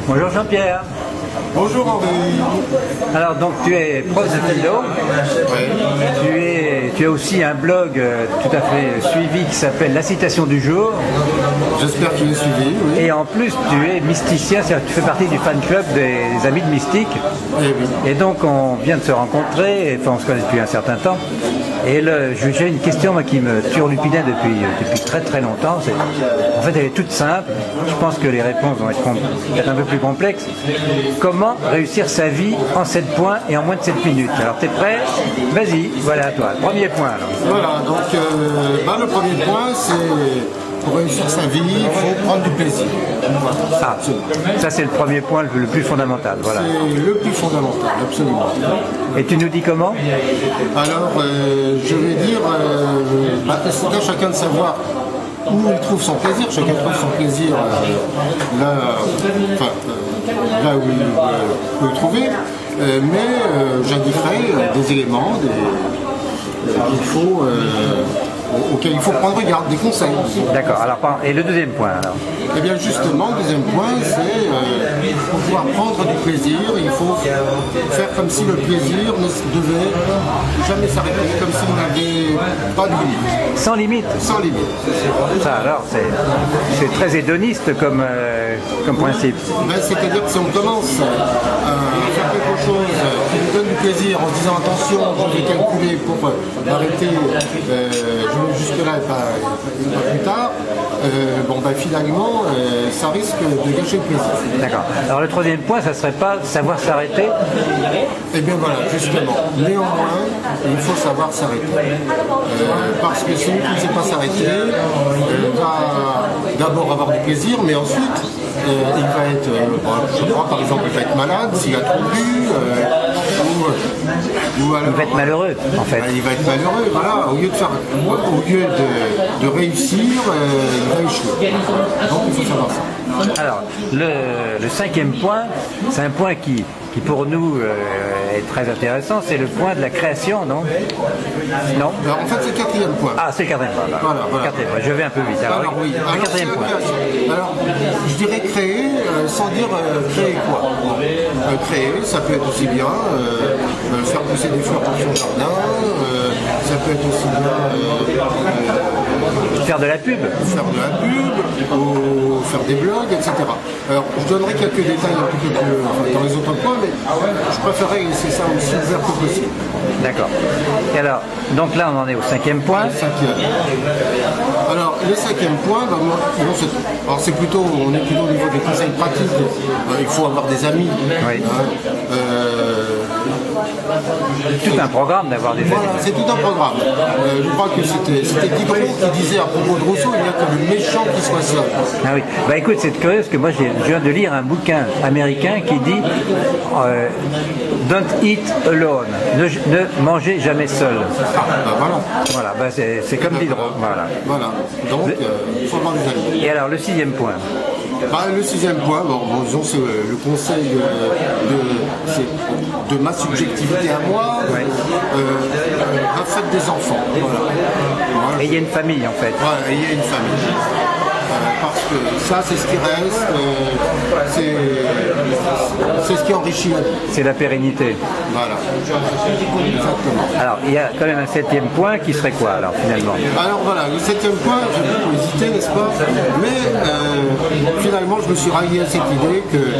Bonjour Jean-Pierre. Bonjour Henri. Alors donc tu es prof de philo. Oui. Tu as aussi un blog tout à fait suivi qui s'appelle La Citation du Jour. J'espère qu'il est suivi, oui. Et en plus tu es mysticien, c'est-à-dire que tu fais partie du fan club des Amis de Mystique. Eh oui. Et donc on vient de se rencontrer, enfin on se connaît depuis un certain temps. Et j'ai une question moi, qui me turlupinait depuis très très longtemps. En fait elle est toute simple. Je pense que les réponses vont être un peu plus complexes. Comment réussir sa vie en 7 points et en moins de 7 minutes? Alors t'es prêt? Vas-y, voilà à toi. Premier point alors. Voilà, donc le premier point c'est pour réussir sa vie, il faut prendre du plaisir. Ah, ça c'est le premier point le plus fondamental. Voilà. C'est le plus fondamental, absolument. Et tu nous dis comment? Alors je vais dire, c'est à chacun de savoir où il trouve son plaisir. Chacun trouve son plaisir là où il peut le trouver. Mais j'indiquerai des éléments auxquels il faut prendre garde, des conseils. D'accord. Alors, et le deuxième point alors? Eh bien justement, le deuxième point, c'est pour pouvoir prendre du plaisir, il faut faire comme si le plaisir ne devait jamais s'arrêter, comme s'il n'avait pas de limite. Sans limite? Sans limite. Ça alors, c'est très hédoniste comme principe. C'est-à-dire que si on commence à faire quelque chose qui nous donne du plaisir en se disant attention, je vais calculer pour arrêter, je vais jusque-là et pas plus tard, finalement, ça risque de gâcher le plaisir. D'accord. Alors le troisième point, ça serait pas savoir s'arrêter? Eh bien voilà, justement. Néanmoins, il faut savoir s'arrêter. Parce que celui qui ne sait pas s'arrêter va d'abord avoir du plaisir, mais ensuite, il va être, je crois par exemple, il va être malade, s'il a trop bu, il va être malheureux, en fait. Il va être malheureux, voilà. Au lieu de réussir, il va échouer. Donc il faut savoir ça. Alors, le cinquième point, c'est un point qui pour nous est très intéressant, c'est le point de la création, non? Non? Alors, en fait, c'est le quatrième point. Ah, c'est le quatrième point. Voilà. Quatrième point. Je vais un peu vite. Alors oui. Le quatrième point. Alors, je dirais créer, sans dire créer quoi. Créer, ça peut être aussi bien faire pousser des fleurs dans son jardin, ça peut être aussi bien faire de la pub. Faire de la pub, ou faire des blogs, etc. Alors, je donnerai quelques détails un peu plus dans les autres points, mais je préférerais laisser ça aussi ouvert que possible. D'accord. Et alors, donc là, on en est au cinquième point. Alors, le cinquième point, on est plutôt au niveau des conseils pratiques. Il faut avoir des amis. Oui. Tout un programme d'avoir des amis. Voilà, c'est tout un programme. Je crois que c'était Diderot qui disait à propos de Rousseau, il n'y a que le méchant qui soit seul. Ah oui. Bah écoute, c'est curieux parce que moi je viens de lire un bouquin américain qui dit Don't eat alone. Ne mangez jamais seul. Voilà, bah c'est comme Diderot. Voilà. Donc, il faut avoir des amis. Et alors, le sixième point? Le sixième point, disons, c'est le conseil de ma subjectivité à moi, faites des enfants. Voilà. Et il y a une famille en fait. Voilà, il y a une famille. Parce que ça, c'est ce qui reste, c'est ce qui enrichit la vie. C'est la pérennité. Voilà. Exactement. Alors, il y a quand même un septième point qui serait quoi, alors, finalement? Alors voilà, le septième point, j'ai beaucoup hésité, n'est-ce pas? Mais finalement, je me suis rallié à cette idée que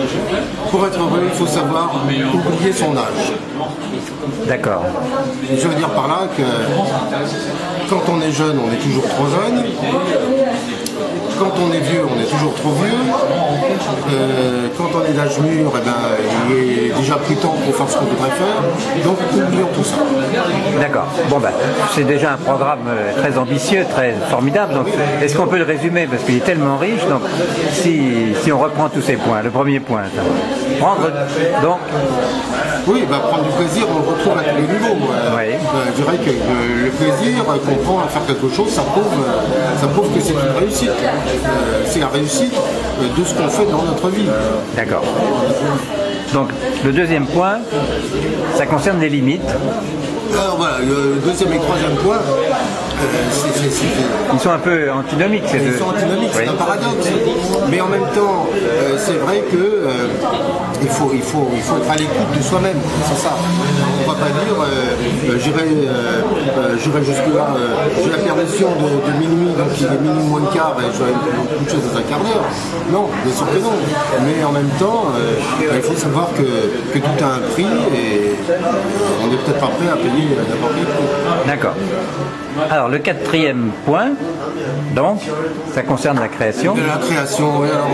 pour être heureux, il faut savoir oublier son âge. D'accord. Je veux dire par là que quand on est jeune, on est toujours trop jeune. Quand on est vieux, on est toujours trop vieux. Quand on est d'âge mûr, il est déjà plus temps pour faire ce qu'on voudrait faire. Donc, oublions tout ça. D'accord. Bon, c'est déjà un programme très ambitieux, très formidable. Donc, est-ce qu'on peut le résumer? Parce qu'il est tellement riche. Donc, si on reprend tous ces points, le premier point, donc... Oui, prendre du plaisir, on le retrouve à tous les niveaux. Je dirais que le plaisir qu'on prend à faire quelque chose, ça prouve que c'est une réussite. C'est la réussite de ce qu'on fait dans notre vie. D'accord. Donc, le deuxième point, ça concerne les limites. Alors voilà, le deuxième et le troisième point, ils sont un peu antinomiques ces deux. Ils sont antinomiques, c'est un paradoxe. Mais en même même temps, c'est vrai que il faut être à l'écoute de soi-même, c'est ça. On ne va pas dire j'irai jusque-là, j'ai la permission de minuit, donc il est minuit moins le quart, et je vais beaucoup de choses dans un quart d'heure. Non, bien sûr que non. Mais en même temps, il faut savoir que tout a un prix et on n'est peut-être pas prêt à payer n'importe quel prix. D'accord. Alors le quatrième point, donc, ça concerne la création. La création, oui. Alors,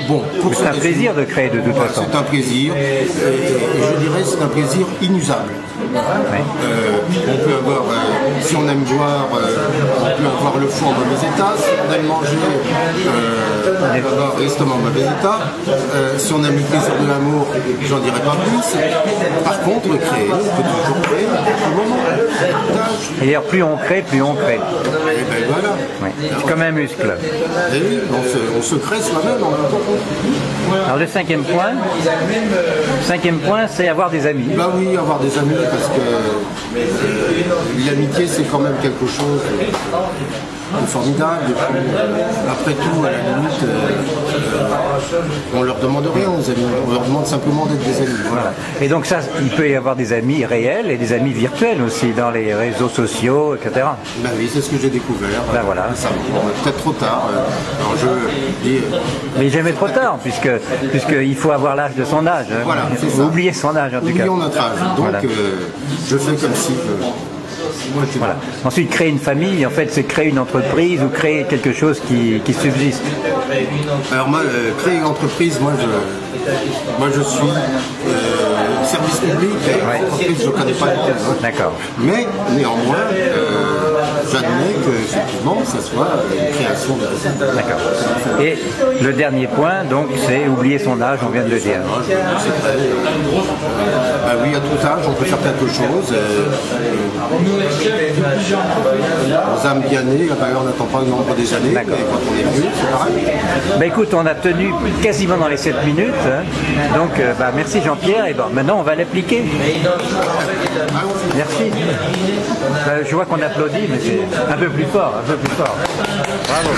bon, c'est un plaisir de créer de toute façon. C'est un plaisir, et je dirais c'est un plaisir inusable. On peut avoir, si on aime boire, on peut avoir le foie en mauvais état, si on aime manger, on peut avoir l'estomac en mauvais état, si on aime le plaisir de l'amour, j'en dirais pas plus. Par contre, créer, on peut toujours créer à tout moment. Et d'ailleurs, plus on crée, plus on crée. Et ben voilà. Oui. C'est comme un muscle. Et oui, on se crée soi-même en même temps. Alors le cinquième point, c'est avoir des amis. Bah oui, avoir des amis, parce que l'amitié c'est quand même quelque chose de formidable. Et puis, après tout, à la limite, on leur demande rien aux amis, on leur demande simplement d'être des amis. Voilà. Et donc ça, il peut y avoir des amis réels et des amis virtuels aussi dans les réseaux sociaux, etc. Ben oui, c'est ce que j'ai découvert. Ben voilà. Peut-être trop tard. Alors je dis, mais jamais trop tard, puisqu'il faut avoir l'âge de son âge. Voilà, c'est ça. Oublier son âge en tout cas. Oublions notre âge. Donc voilà. Je fais comme si... Voilà. Ensuite, créer une famille, en fait, c'est créer une entreprise ou créer quelque chose qui subsiste. Alors moi, créer une entreprise, moi je suis service public, entreprise, je ne connais pas du tout. D'accord. Mais néanmoins, j'admets qu'effectivement, ça soit une création de... D'accord. Et le dernier point, donc, c'est oublier son âge, on vient de le dire. Oui, à tout âge, on peut faire quelque chose. Aux âmes bien nées, on n'attend pas le nombre des années, mais quand on est vieux, c'est pareil. Bah écoute, on a tenu quasiment dans les 7 minutes, hein. Donc merci Jean-Pierre, et maintenant on va l'appliquer. Merci. Je vois qu'on applaudit, mais c'est un peu plus fort, Bravo.